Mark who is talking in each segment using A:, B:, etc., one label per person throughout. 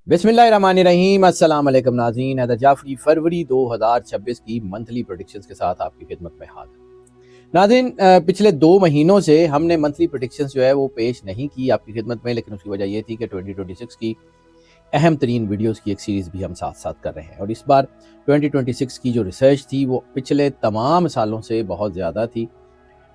A: बिस्मिल्लाहिर्रहमानिर्रहीम। अस्सलाम वालेकुम नाज़रीन। हैदर जाफरी फरवरी 2026 की मंथली प्रेडिक्शंस के साथ आपकी खिदमत में हाजिर। नाज़रीन, पिछले 2 महीनों से हमने मंथली प्रेडिक्शंस जो है वो पेश नहीं की आपकी खिदमत में, लेकिन उसकी वजह ये थी कि 2026 की अहम तरीन वीडियोज़ की एक सीरीज़ भी हम साथ साथ कर रहे हैं। और इस बार 2026 की जो रिसर्च थी वो पिछले तमाम सालों से बहुत ज़्यादा थी,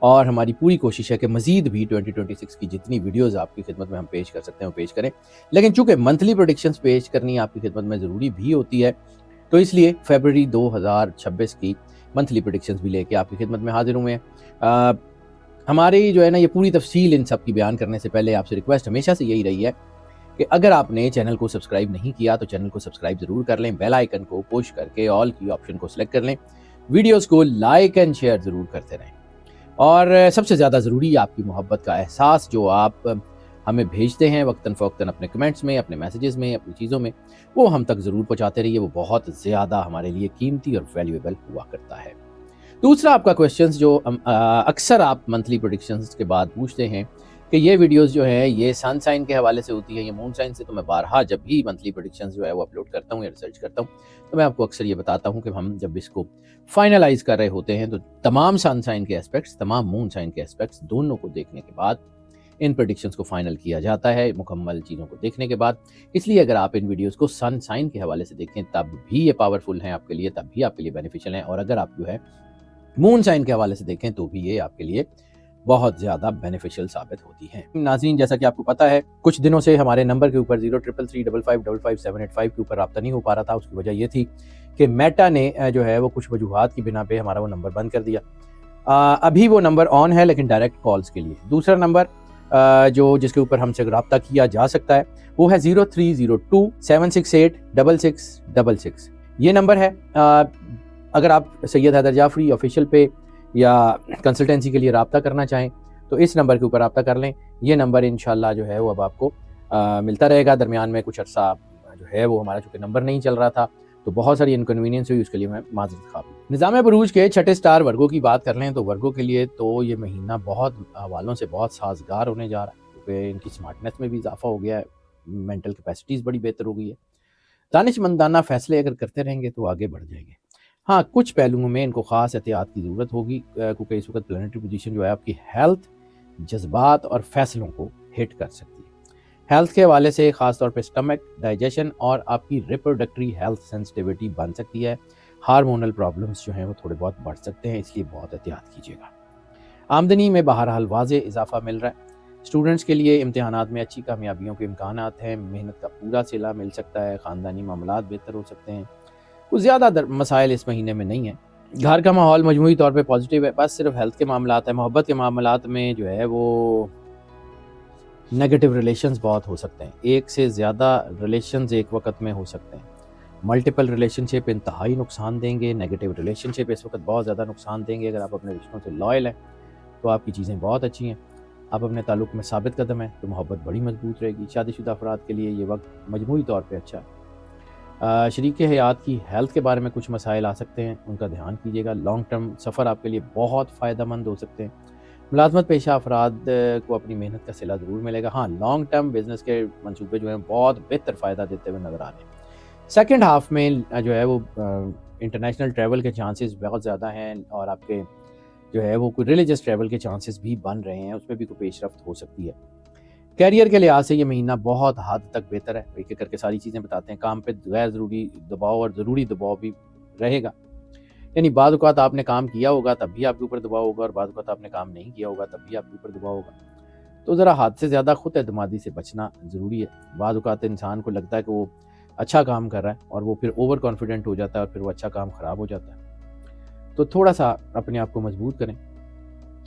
A: और हमारी पूरी कोशिश है कि मज़ीद भी 2026 की जितनी वीडियोज़ आपकी खिदमत में हम पेश कर सकते हैं वो पेश करें। लेकिन चूँकि मंथली प्रेडिक्शंस पेश करनी आपकी खिदमत में ज़रूरी भी होती है, तो इसलिए फरवरी 2026 की मंथली प्रेडिक्शंस भी लेके आपकी खिदमत में हाजिर हुए हैं। हमारी जो है ना ये पूरी तफसील इन सब की बयान करने से पहले आपसे रिक्वेस्ट हमेशा से यही रही है कि अगर आपने चैनल को सब्सक्राइब नहीं किया तो चैनल को सब्सक्राइब ज़रूर कर लें, बेल आइकन को पुश करके ऑल की ऑप्शन को सिलेक्ट कर लें, वीडियोज़ को लाइक एंड शेयर ज़रूर करते रहें, और सबसे ज़्यादा ज़रूरी आपकी मोहब्बत का एहसास जो आप हमें भेजते हैं वक्तन फ़वक्तन अपने कमेंट्स में, अपने मैसेजेस में, अपनी चीज़ों में, वो हम तक ज़रूर पहुँचाते रहिए। वो बहुत ज़्यादा हमारे लिए कीमती और वैल्यूएबल हुआ करता है। दूसरा आपका क्वेश्चंस जो अक्सर आप मंथली प्रेडिक्शंस के बाद पूछते हैं कि ये वीडियोस जो हैं ये सन साइन के हवाले से होती है या मून साइन से, तो मैं बारहा जब भी मंथली प्रेडिक्शंस जो है वो अपलोड करता हूँ या रिसर्च करता हूँ तो मैं आपको अक्सर ये बताता हूँ कि हम जब इसको फाइनलाइज कर रहे होते हैं तो तमाम सन साइन के एस्पेक्ट्स, तमाम मून साइन के एस्पेक्ट्स दोनों को देखने के बाद इन प्रेडिक्शंस को फाइनल किया जाता है, मुकम्मल चीज़ों को देखने के बाद। इसलिए अगर आप इन वीडियोस को सन साइन के हवाले से देखें तब भी ये पावरफुल हैं आपके लिए, तब भी आपके लिए बेनिफिशियल हैं, और अगर आप जो है मून साइन के हवाले से देखें तो भी ये आपके लिए बहुत ज़्यादा बेनिफिशियल साबित होती है। नाज़रीन, जैसा कि आपको पता है कुछ दिनों से हमारे नंबर के ऊपर 0333555785 के ऊपर रब्ता नहीं हो पा रहा था। उसकी वजह ये थी कि मेटा ने जो है वो कुछ वजूहात की बिना पे हमारा वो नंबर बंद कर दिया। अभी वो नंबर ऑन है लेकिन डायरेक्ट कॉल्स के लिए। दूसरा नंबर जो जिसके ऊपर हमसे रब्ता किया जा सकता है वो है 0302-768-6666। ये नंबर है। अगर आप सैयद हैदर जाफरी ऑफिशियल पे या कंसल्टेंसी के लिए रब्ता करना चाहें तो इस नंबर के ऊपर रब्ता कर लें। ये नंबर इंशाल्लाह जो है वो अब आपको मिलता रहेगा। दरमियान में कुछ अर्सा जो है वो हमारा चूँकि नंबर नहीं चल रहा था तो बहुत सारी इनकन्वीनियंस हुई, उसके लिए मैं माजरत ख़्वाह हूँ। निज़ाम बरूज के छठे स्टार वर्गों की बात कर लें तो वर्गों के लिए तो ये महीना बहुत हवालों से बहुत साजगार होने जा रहा है, क्योंकि इनकी स्मार्टनेस में भी इजाफा हो गया है, मेंटल कैपेसिटीज़ बड़ी बेहतर हो गई है। दानिशमंदाना फ़ैसले अगर करते रहेंगे तो आगे बढ़ जाएंगे। हाँ, कुछ पहलुओं में इनको ख़ास एहतियात की ज़रूरत होगी, क्योंकि इस वक्त प्लानिटरी पोजीशन जो है आपकी हेल्थ, जज्बात और फैसलों को हिट कर सकती है। हेल्थ के हवाले से ख़ास तौर पे स्टमक, डाइजेशन और आपकी रिप्रोडक्टरी हेल्थ सेंसिटिविटी बन सकती है। हार्मोनल प्रॉब्लम्स जो हैं वो थोड़े बहुत बढ़ सकते हैं, इसलिए बहुत एहतियात कीजिएगा। आमदनी में बहरहाल वाज़े इजाफा मिल रहा है। स्टूडेंट्स के लिए इम्तिहानात में अच्छी कामयाबियों के इम्कानात हैं, मेहनत का पूरा सिला मिल सकता है, ख़ानदानी मामलात बेहतर हो सकते हैं। कुछ ज़्यादा मसाइल इस महीने में नहीं है। घर का माहौल मजमूई तौर पे पॉजिटिव है, बस सिर्फ हेल्थ के मामलात है। मोहब्बत के मामलात में जो है वो नेगेटिव रिलेशंस बहुत हो सकते हैं, एक से ज़्यादा रिलेशंस एक वक्त में हो सकते हैं। मल्टीपल रिलेशनशिप इंतहाई नुकसान देंगे, नेगेटिव रिलेशनशिप इस वक्त बहुत ज़्यादा नुकसान देंगे। अगर आप अपने रिश्तों से लॉयल हैं तो आपकी चीज़ें बहुत अच्छी हैं। आप अपने ताल्लुक़ में साबित कदम हैं तो मोहब्बत बड़ी मजबूत रहेगी। शादीशुदा अफराद के लिए ये वक्त मजमूई तौर पर अच्छा है। शरीक हयात की हेल्थ के बारे में कुछ मसाइल आ सकते हैं, उनका ध्यान कीजिएगा। लॉन्ग टर्म सफ़र आपके लिए बहुत फ़ायदेमंद हो सकते हैं। मुलाजमत पेशा अफराद को अपनी मेहनत का सिला ज़रूर मिलेगा। हाँ, लॉन्ग टर्म बिजनेस के मंसूबे जो हैं बहुत बेहतर फ़ायदा देते हुए नज़र आ रहे हैं। सेकेंड हाफ में जो है वो इंटरनेशनल ट्रैवल के चांसेस बहुत ज़्यादा हैं, और आपके जो है वो कोई रिलीजियस ट्रैवल के चांसेस भी बन रहे हैं, उसमें भी कोई पेशरफ्त हो सकती है। कैरियर के लिहाज से ये महीना बहुत हद तक बेहतर है। एक एक करके सारी चीज़ें बताते हैं। काम पे गैर ज़रूरी दबाव और ज़रूरी दबाव भी रहेगा, यानी बाद औक़ात आपने काम किया होगा तब भी आपके ऊपर दबाव होगा, और बाद औक़ात आपने काम नहीं किया होगा तब भी आपके ऊपर दबाव होगा। तो ज़रा हद से ज़्यादा खुद एतमादी से बचना ज़रूरी है। बाद औक़ात इंसान को लगता है कि वो अच्छा काम कर रहा है और वो फिर ओवर कॉन्फिडेंट हो जाता है और फिर वो अच्छा काम ख़राब हो जाता है। तो थोड़ा सा अपने आप को मजबूत करें।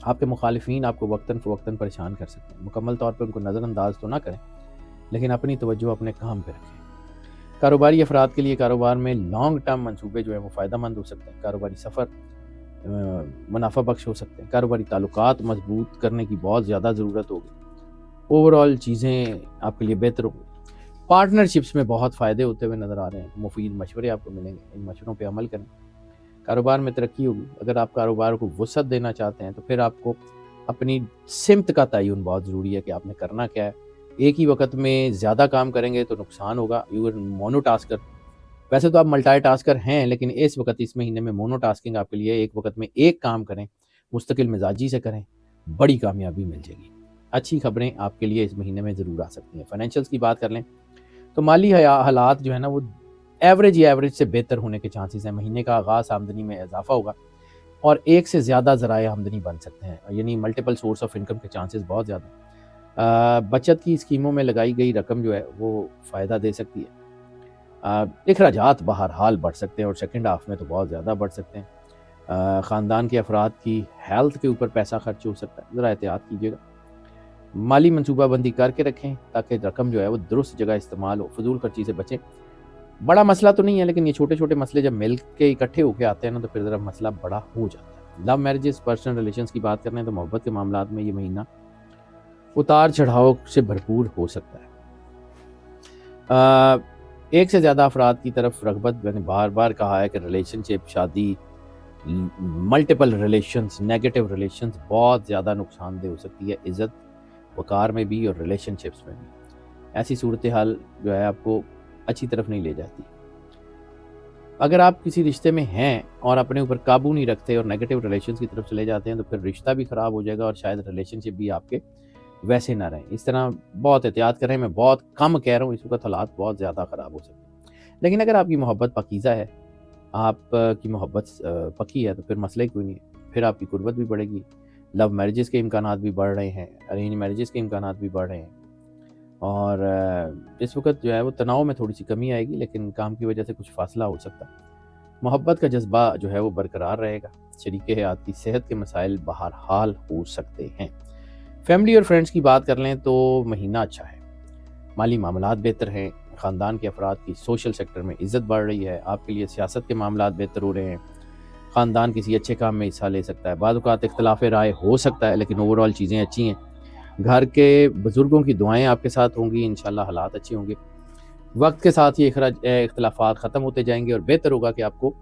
A: आपके मुखालिफिन आपको वक्तन फ़वक्तन परेशान कर सकते हैं, मुकम्मल तौर पर उनको नज़रअंदाज तो ना करें, लेकिन अपनी तवज्जो अपने काम पर रखें। कारोबारी अफराद के लिए कारोबार में लॉन्ग टर्म मंसूबे जो हैं वो फ़ायदेमंद हो सकते हैं। कारोबारी सफ़र मुनाफा बख्श हो सकते हैं। कारोबारी ताल्लुकात मजबूत करने की बहुत ज़्यादा ज़रूरत होगी। ओवरऑल चीज़ें आपके लिए बेहतर होगी। पार्टनरशिप्स में बहुत फ़ायदे होते हुए नज़र आ रहे हैं। मुफीद मशवरे आपको मिलेंगे, इन मशवरों पे अमल करें। कारोबार में तरक्की होगी। अगर आप कारोबार को वसअत देना चाहते हैं तो फिर आपको अपनी सिमत का तयन बहुत ज़रूरी है कि आपने करना क्या है। ایک ہی وقت میں زیادہ کام کریں گے تو نقصان ہوگا. You are monotasker. ویسے تو آپ ملٹائی ٹاسکر ہیں، لیکن اس وقت اس مہینے میں مونو ٹاسکنگ آپ کے لیے ایک وقت میں ایک کام کریں، مستقل مزاجی سے کریں، بڑی کامیابی مل جائے گی. اچھی خبریں آپ کے لیے اس مہینے میں ضرور آ سکتی ہیں. فائنینشیلس کی بات کر لیں تو مالی حالات جو ہے نا وہ ایوریج سے بہتر ہونے کے چانسز ہیں. مہینے کا آغاز آمدنی میں اضافہ ہوگا اور ایک سے زیادہ ذرائع آمدنی بن سکتے ہیں، یعنی ملٹیپل سورس آف انکم کے چانسز بہت زیادہ ہیں. بچت کی اسکیموں میں لگائی گئی رقم جو ہے وہ فائدہ دے سکتی ہے. اخراجات بہرحال بڑھ سکتے ہیں اور سیکنڈ ہاف میں تو بہت زیادہ بڑھ سکتے ہیں. خاندان کے افراد کی ہیلتھ کے اوپر پیسہ خرچ ہو سکتا ہے، ذرا احتیاط کیجیے گا. مالی منصوبہ بندی کر کے رکھیں تاکہ رقم جو ہے وہ درست جگہ استعمال ہو، فضول خرچی سے بچیں. بڑا مسئلہ تو نہیں ہے، لیکن یہ چھوٹے چھوٹے مسئلے جب مل کے اکٹھے ہو کے آتے ہیں نا تو پھر ذرا مسئلہ بڑا ہو جاتا ہے. لو میرجز، پرسنل ریلیشنز کی بات کریں تو محبت کے معاملات میں یہ مہینہ اتار چڑھاؤ سے بھرپور ہو سکتا ہے. ایک سے زیادہ افراد کی طرف رغبت، میں نے بار بار کہا ہے کہ ریلیشن شپ، شادی، ملٹیپل ریلیشنز، نیگیٹو ریلیشنز بہت زیادہ نقصان دہ ہو سکتی ہے، عزت وقار میں بھی اور ریلیشن شپس میں بھی. ایسی صورتحال جو ہے آپ کو اچھی طرف نہیں لے جاتی. اگر آپ کسی رشتے میں ہیں اور اپنے اوپر قابو نہیں رکھتے اور نیگیٹو ریلیشنز کی طرف چلے جاتے ہیں تو پھر رشتہ بھی خراب ہو جائے گا اور شاید ریلیشن شپ بھی آپ کے ویسے نہ رہیں. اس طرح بہت احتیاط کریں. میں بہت کم کہہ رہا ہوں، اس وقت حالات بہت زیادہ خراب ہو سکتے ہیں. لیکن اگر آپ کی محبت پاکیزہ ہے، آپ کی محبت پکی ہے تو پھر مسئلہ ہی کوئی نہیں ہے. پھر آپ کی قربت بھی بڑھے گی. لو میرجز کے امکانات بھی بڑھ رہے ہیں، ارینج میرجز کے امکانات بھی بڑھ رہے ہیں. اور اس وقت جو ہے وہ تناؤ میں تھوڑی سی کمی آئے گی، لیکن کام کی وجہ سے کچھ فاصلہ ہو سکتا ہے. محبت کا جذبہ جو ہے وہ برقرار رہے گا. شریک حیات کی صحت کے مسائل بہرحال ہو سکتے ہیں. فیملی اور فرینڈس کی بات کر لیں تو مہینہ اچھا ہے. مالی معاملات بہتر ہیں. خاندان کے افراد کی سوشل سیکٹر میں عزت بڑھ رہی ہے. آپ کے لیے سیاست کے معاملات بہتر ہو رہے ہیں. خاندان کسی اچھے کام میں حصہ لے سکتا ہے. بعض اوقات اختلاف رائے ہو سکتا ہے، لیکن اوور آل چیزیں اچھی ہیں. گھر کے بزرگوں کی دعائیں آپ کے ساتھ ہوں گی، انشاءاللہ حالات اچھے ہوں گے. وقت کے ساتھ یہ اختلافات ختم ہوتے جائیں گے اور بہتر ہوگا کہ آپ کو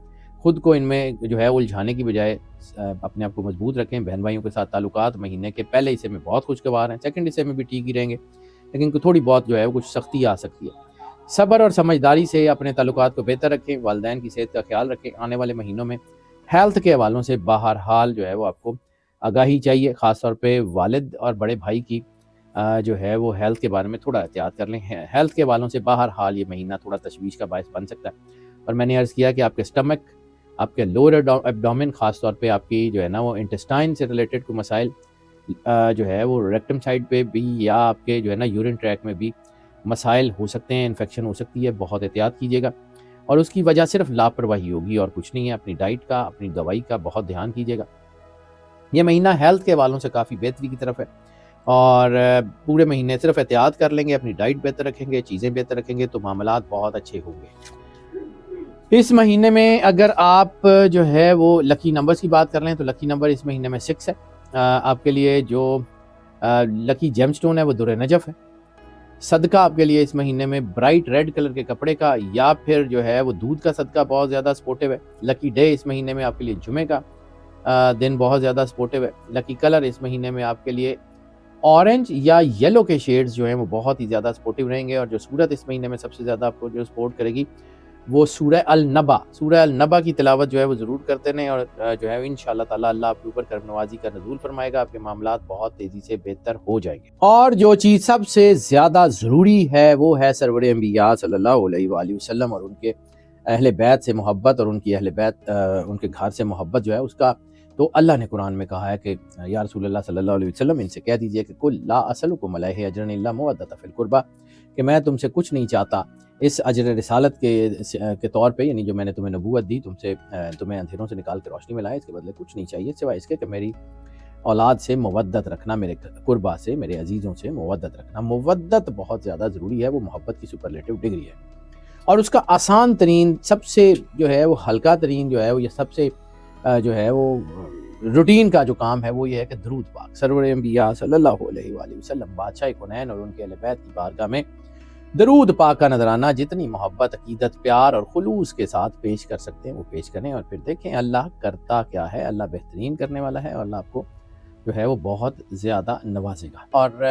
A: خود کو ان میں جو ہے الجھانے کی بجائے اپنے آپ کو مضبوط رکھیں. بہن بھائیوں کے ساتھ تعلقات مہینے کے پہلے حصے میں بہت خوشگوار ہیں، سیکنڈ حصے میں بھی ٹھیک ہی رہیں گے، لیکن تھوڑی بہت جو ہے وہ کچھ سختی آ سکتی ہے. صبر اور سمجھداری سے اپنے تعلقات کو بہتر رکھیں. والدین کی صحت کا خیال رکھیں. آنے والے مہینوں میں ہیلتھ کے حوالوں سے بہرحال جو ہے وہ آپ کو آگاہی چاہیے. خاص طور پہ والد اور بڑے بھائی کی جو ہے وہ ہیلتھ کے بارے میں تھوڑا احتیاط کر لیں. ہیلتھ کے حوالوں سے بہرحال یہ مہینہ تھوڑا تشویش کا باعث بن سکتا ہے. اور میں نے عرض کیا کہ آپ کے اسٹمک، آپ کے لوور ایبڈومن، خاص طور پہ آپ کی جو ہے نا وہ انٹسٹائن سے ریلیٹڈ کوئی مسائل جو ہے وہ ریکٹم سائڈ پہ بھی یا آپ کے جو ہے نا یورین ٹریک میں بھی مسائل ہو سکتے ہیں، انفیکشن ہو سکتی ہے. بہت احتیاط کیجیے گا اور اس کی وجہ صرف لاپرواہی ہوگی اور کچھ نہیں ہے. اپنی ڈائٹ کا، اپنی دوائی کا بہت دھیان کیجیے گا. یہ مہینہ ہیلتھ کے حوالوں سے کافی بہتری کی طرف ہے اور پورے مہینے صرف احتیاط کر لیں گے، اپنی ڈائٹ بہتر رکھیں گے، چیزیں بہتر رکھیں گے تو معاملات بہت اچھے ہوں گے. اس مہینے میں اگر آپ جو ہے وہ لکی نمبرز کی بات کر لیں تو لکی نمبر اس مہینے میں 6 ہے. آپ کے لیے جو لکی جیم سٹون ہے وہ در نجف ہے. صدقہ آپ کے لیے اس مہینے میں برائٹ ریڈ کلر کے کپڑے کا یا پھر جو ہے وہ دودھ کا صدقہ بہت زیادہ سپورٹیو ہے. لکی ڈے اس مہینے میں آپ کے لیے جمعے کا دن بہت زیادہ سپورٹیو ہے. لکی کلر اس مہینے میں آپ کے لیے اورنج یا یلو کے شیڈز جو ہیں وہ بہت ہی زیادہ سپورٹیو رہیں گے. اور جو سورت اس مہینے میں سب سے زیادہ آپ کو جو سپورٹ کرے گی وہ سورہ النبا. سورہ النبا کی تلاوت جو ہے وہ ضرور کرتے رہیں اور جو ہے انشاءاللہ تعالی اللہ آپ کے اوپر کرم نوازی کا نزول فرمائے گا. آپ کے معاملات بہت تیزی سے بہتر ہو جائیں گے. اور جو چیز سب سے زیادہ ضروری ہے وہ ہے سرور انبیاء صلی اللہ علیہ وآلہ وسلم اور ان کے اہل بیت سے محبت اور ان کی اہل بیت ان کے گھر سے محبت جو ہے اس کا. تو اللہ نے قرآن میں کہا ہے کہ یا رسول اللہ صلی اللہ علیہ وسلم ان سے کہہ دیجئے کہ قل لا اسألکم علیہ اجرا الا مودۃ فی القربى، کہ میں تم سے کچھ نہیں چاہتا اس اجر رسالت کے طور پہ، یعنی جو میں نے تمہیں نبوت دی، تمہیں اندھیروں سے نکال کے روشنی میں لایا، اس کے بدلے کچھ نہیں چاہیے سوائے اس کے کہ میری اولاد سے مودت رکھنا، میرے قربا سے، میرے عزیزوں سے مودت رکھنا. مودت بہت زیادہ ضروری ہے، وہ محبت کی سپرلیٹو ڈگری ہے اور اس کا آسان ترین، سب سے جو ہے وہ ہلکا ترین جو ہے وہ یہ سب سے جو ہے وہ روٹین کا جو کام ہے وہ یہ ہے کہ درود پاک سرور انبیاء صلی اللہ علیہ وآلہ وسلم بادشاہ کونین اور ان کے اہل بیت کی بارگاہ میں درود پاک کا نذرانہ جتنی محبت، عقیدت، پیار اور خلوص کے ساتھ پیش کر سکتے ہیں وہ پیش کریں اور پھر دیکھیں اللہ کرتا کیا ہے. اللہ بہترین کرنے والا ہے اور اللہ آپ کو جو ہے وہ بہت زیادہ نوازے گا، اور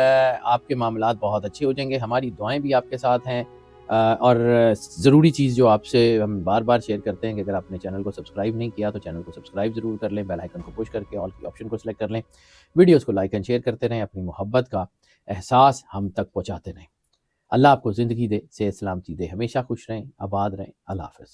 A: آپ کے معاملات بہت اچھے ہو جائیں گے۔ ہماری دعائیں بھی آپ کے ساتھ ہیں، اور ضروری چیز جو آپ سے ہم بار بار شیئر کرتے ہیں کہ اگر آپ نے چینل کو سبسکرائب نہیں کیا تو چینل کو سبسکرائب ضرور کر لیں، بیل آئیکن کو پش کر کے آل کی آپشن کو سلیکٹ کر لیں، ویڈیوز کو لائک اینڈ شیئر کرتے رہیں، اپنی محبت کا احساس ہم تک پہنچاتے رہیں۔ اللہ آپ کو زندگی دے، صحت سلامتی دے، ہمیشہ خوش رہیں، آباد رہیں۔ اللہ حافظ۔